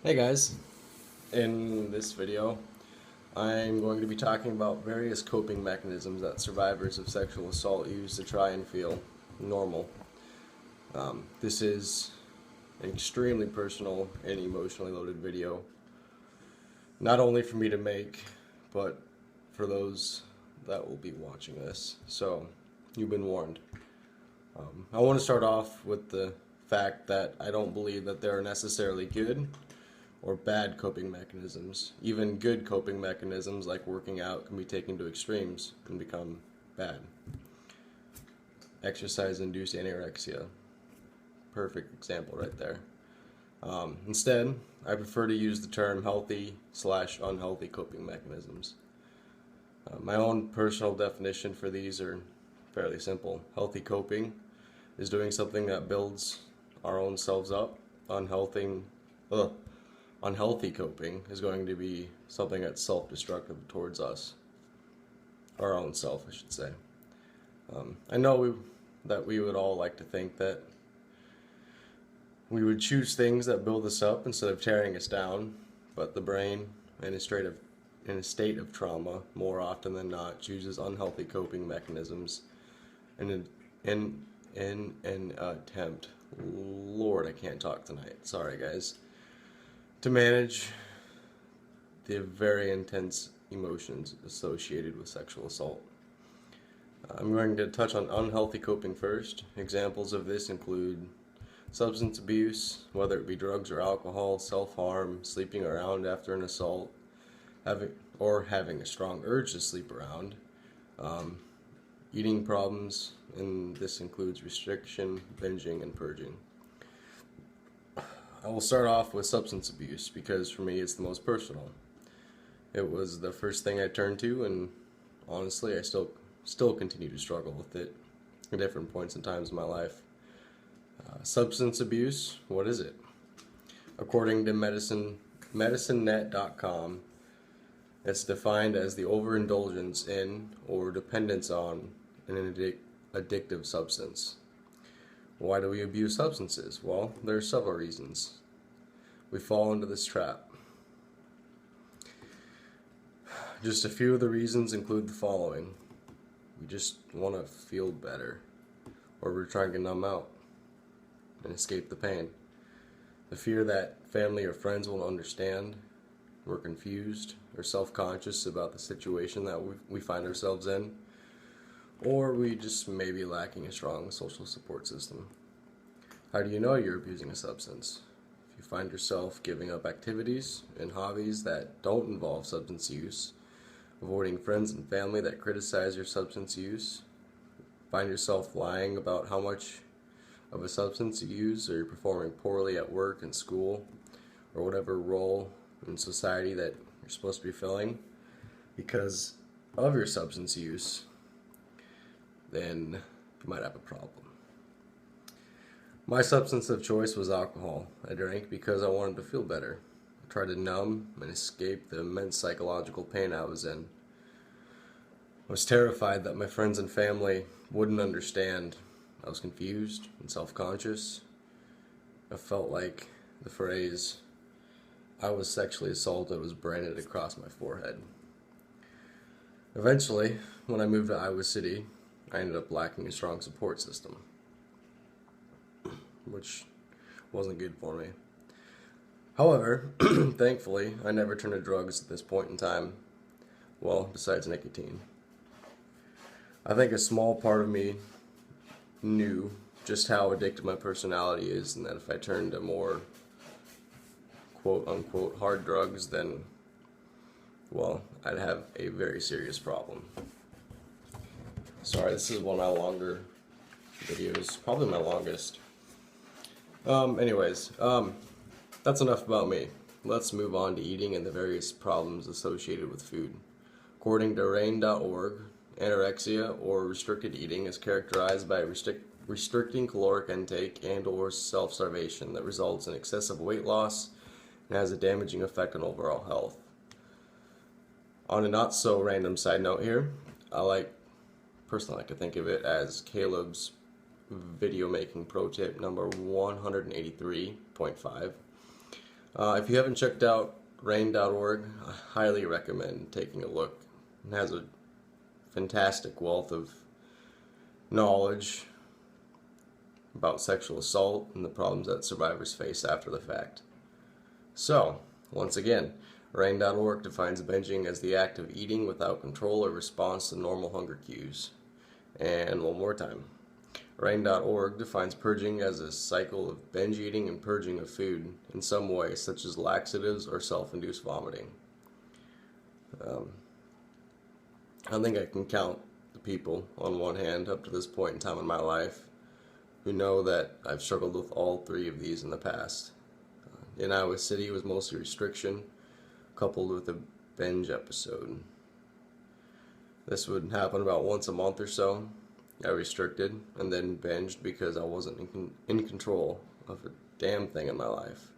Hey guys, in this video I'm going to be talking about various coping mechanisms that survivors of sexual assault use to try and feel normal. This is an extremely personal and emotionally loaded video, not only for me to make, but for those that will be watching this. So, you've been warned. I want to start off with the fact that I don't believe that there are necessarily good or bad coping mechanisms. Even good coping mechanisms like working out can be taken to extremes and become bad. Exercise induced anorexia. Perfect example right there. Instead, I prefer to use the term healthy/unhealthy coping mechanisms. My own personal definition for these are fairly simple. Healthy coping is doing something that builds our own selves up. Unhealthy, ugh, Unhealthy coping is going to be something that's self-destructive towards us, our own self, I should say. I know that we would all like to think that we would choose things that build us up instead of tearing us down, but the brain, in a state of trauma, more often than not, chooses unhealthy coping mechanisms in an attempt. Lord, I can't talk tonight. Sorry, guys. To manage the very intense emotions associated with sexual assault. I'm going to touch on unhealthy coping first. Examples of this include substance abuse, whether it be drugs or alcohol, self-harm, sleeping around after an assault, having a strong urge to sleep around, um, eating problems, and this includes restriction, binging, and purging. I will start off with substance abuse because for me it's the most personal. It was the first thing I turned to, and honestly, I still continue to struggle with it at different points and times in my life. Substance abuse, what is it? According to MedicineNet.com, it's defined as the overindulgence in or dependence on an addictive substance. Why do we abuse substances? Well, there are several reasons. We fall into this trap. Just a few of the reasons include the following. We just want to feel better, or we're trying to numb out and escape the pain. The fear that family or friends won't understand, we're confused or self-conscious about the situation that we find ourselves in, or we just may be lacking a strong social support system. How do you know you're abusing a substance? If you find yourself giving up activities and hobbies that don't involve substance use, avoiding friends and family that criticize your substance use, find yourself lying about how much of a substance you use, or you're performing poorly at work and school, or whatever role in society that you're supposed to be filling because of your substance use, then you might have a problem. My substance of choice was alcohol. I drank because I wanted to feel better. I tried to numb and escape the immense psychological pain I was in. I was terrified that my friends and family wouldn't understand. I was confused and self-conscious. I felt like the phrase, "I was sexually assaulted," was branded across my forehead. Eventually, when I moved to Iowa City, I ended up lacking a strong support system, which wasn't good for me. However, thankfully, I never turned to drugs at this point in time. Well, besides nicotine. I think a small part of me knew just how addicted my personality is, and that if I turned to more quote unquote hard drugs, then, well, I'd have a very serious problem. Sorry, this is one of my longer videos, probably my longest. Anyways, that's enough about me. Let's move on to eating and the various problems associated with food. According to RAIN.org, anorexia or restricted eating is characterized by restricting caloric intake and or self-starvation that results in excessive weight loss and has a damaging effect on overall health. On a not so random side note here, personally like to think of it as Caleb's video making pro tip number 183.5. If you haven't checked out rain.org, I highly recommend taking a look. It has a fantastic wealth of knowledge about sexual assault and the problems that survivors face after the fact. So, once again, rain.org defines binging as the act of eating without control or response to normal hunger cues. And one more time. Rain.org defines purging as a cycle of binge eating and purging of food in some way, such as laxatives or self-induced vomiting. I think I can count the people on one hand up to this point in time in my life who know that I've struggled with all three of these in the past. In Iowa City, it was mostly restriction, coupled with a binge episode. This would happen about once a month or so. I restricted and then binged because I wasn't in control of a damn thing in my life.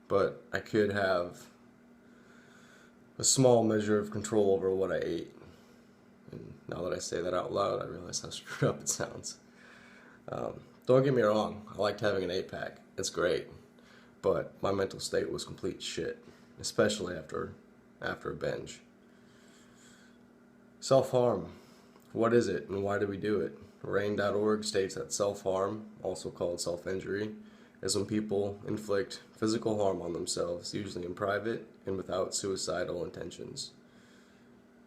But I could have a small measure of control over what I ate. And now that I say that out loud, I realize how screwed up it sounds. Don't get me wrong, I liked having an 8-pack. It's great. But my mental state was complete shit, especially after a binge. Self-harm. What is it and why do we do it? Rain.org states that self-harm, also called self-injury, is when people inflict physical harm on themselves, usually in private and without suicidal intentions.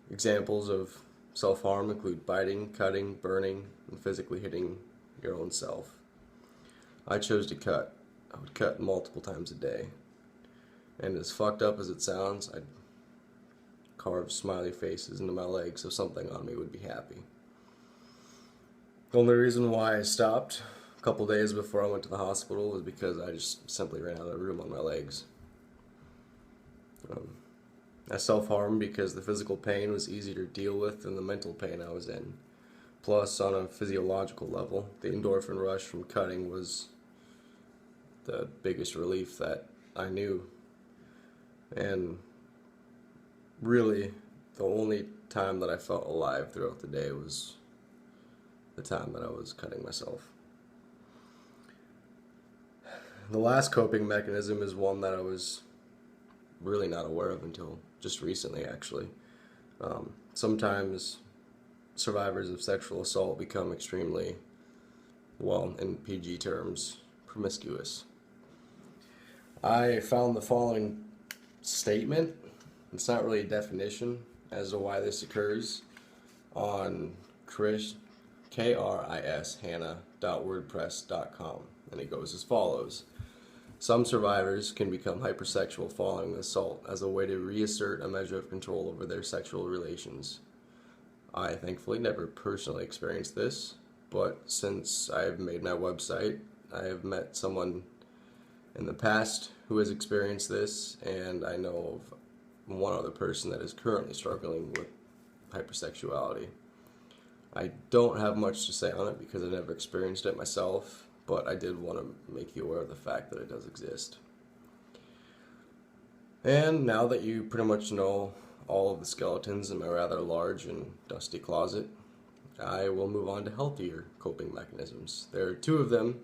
Examples of self-harm include biting, cutting, burning, and physically hitting your own self. I chose to cut. I would cut multiple times a day. And as fucked up as it sounds, I'd carve smiley faces into my legs so something on me would be happy. The only reason why I stopped a couple days before I went to the hospital was because I just simply ran out of room on my legs. I self-harmed because the physical pain was easier to deal with than the mental pain I was in. Plus, on a physiological level, the endorphin rush from cutting was the biggest relief that I knew. And really, the only time that I felt alive throughout the day was the time that I was cutting myself. The last coping mechanism is one that I was really not aware of until just recently, actually. Sometimes survivors of sexual assault become extremely, well, in PG terms, promiscuous. I found the following statement. It's not really a definition as to why this occurs on KRIS.Hannah.wordpress.com, and it goes as follows. Some survivors can become hypersexual following assault as a way to reassert a measure of control over their sexual relations. I thankfully never personally experienced this, but since I've made my website, I have met someone in the past who has experienced this, and I know of one other person that is currently struggling with hypersexuality. I don't have much to say on it because I never experienced it myself, but I did want to make you aware of the fact that it does exist. And now that you pretty much know all of the skeletons in my rather large and dusty closet, I will move on to healthier coping mechanisms. There are two of them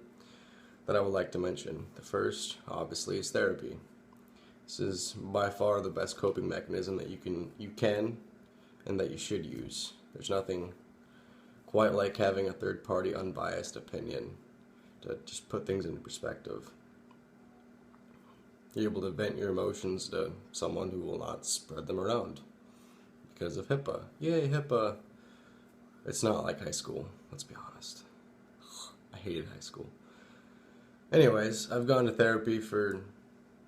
that I would like to mention. The first, obviously, is therapy. This is by far the best coping mechanism that you can and that you should use. There's nothing quite like having a third-party unbiased opinion to just put things into perspective. You're able to vent your emotions to someone who will not spread them around because of HIPAA. Yay, HIPAA. It's not like high school, let's be honest. I hated high school. Anyways, I've gone to therapy for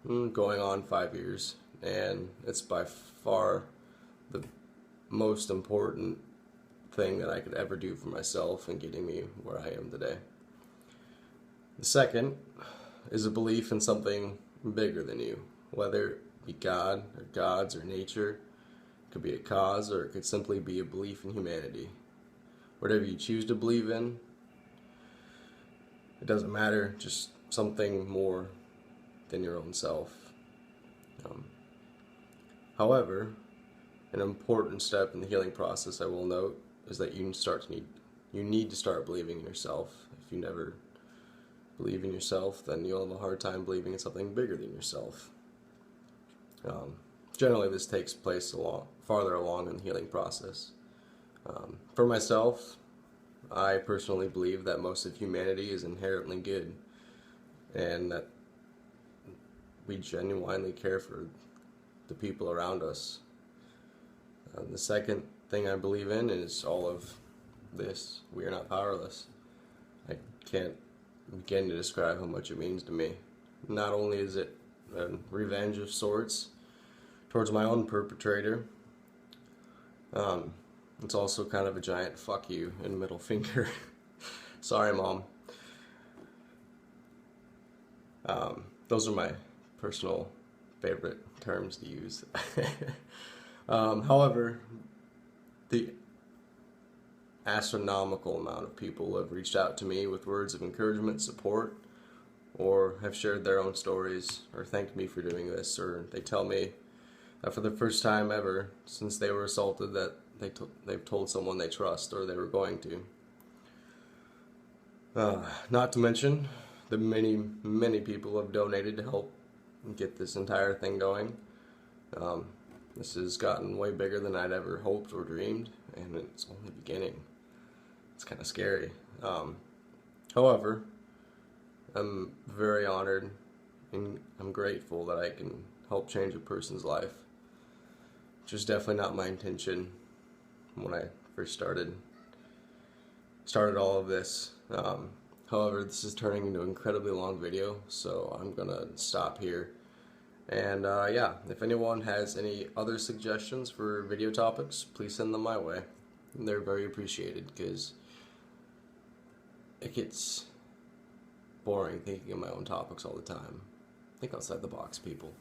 going on 5 years, and it's by far the most important thing that I could ever do for myself in getting me where I am today. The second is a belief in something bigger than you, whether it be God or gods or nature. It could be a cause, or it could simply be a belief in humanity. Whatever you choose to believe in, it doesn't matter, just something more than your own self. However, an important step in the healing process, I will note, is that you need to start believing in yourself if you never believe in yourself, then you'll have a hard time believing in something bigger than yourself. Generally, this takes place farther along in the healing process. For myself, I personally believe that most of humanity is inherently good, and that we genuinely care for the people around us. The second thing I believe in is all of this. We are not powerless. I can't begin to describe how much it means to me. Not only is it a revenge of sorts towards my own perpetrator, it's also kind of a giant fuck you and middle finger. Sorry, Mom. Those are my personal favorite terms to use. However, the astronomical amount of people have reached out to me with words of encouragement, support, or have shared their own stories, or thanked me for doing this, or they tell me that for the first time ever since they were assaulted that they've told someone they trust, or they were going to. Not to mention the many people have donated to help get this entire thing going. This has gotten way bigger than I'd ever hoped or dreamed, and it's only beginning. It's kind of scary. However, I'm very honored and I'm grateful that I can help change a person's life, which was definitely not my intention when I first started all of this. However, this is turning into an incredibly long video, so I'm gonna stop here. And yeah, if anyone has any other suggestions for video topics, please send them my way. They're very appreciated, because it gets boring thinking of my own topics all the time. Think outside the box, people.